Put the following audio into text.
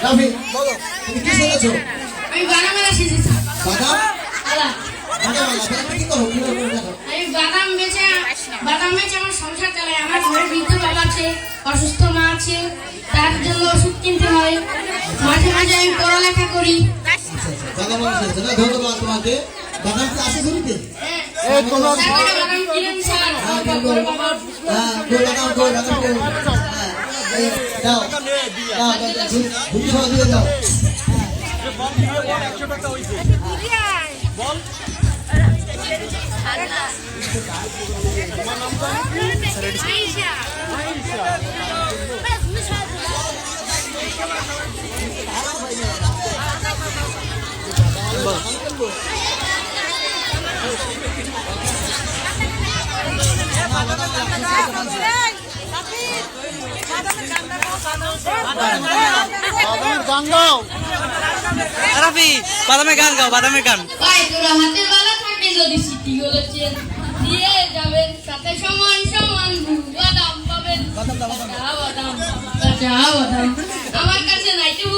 রাফি বলো তুমি কি শিখেছো? আমি বাদাম মেলা শিখেছি। বাদাম আলা বাদাম কি করো কি করো দেখো আমি বাদাম বেচে আমার সংসার চালাই। আমার ঘরে বৃদ্ধ বাবা আছে, অসুস্থ মা আছে, তার জন্য ওষুধ কিনতে হয়। মাঝে মাঝে আমি পড়ালেখা করি। বাদাম শিখেছো না? ধন্যবাদ তোমাকে। বাদাম কি আসে শুনতে? এই কোনো বাদাম কিনেন স্যার। বড় বাবা বাদাম দাও দাও ভুলি সহ দিয়ে দাও। রাফি বাদামের গান গাও, বাদামের গান। ভাই তোরা হাতের বালা থাকে যদি সিটি গুলো দিয়ে যাবেন, সাথে সমান সমান বাদাম পাবেন। কাঁচা বাদাম কাঁচা বাদাম আমার কাছে নাই তো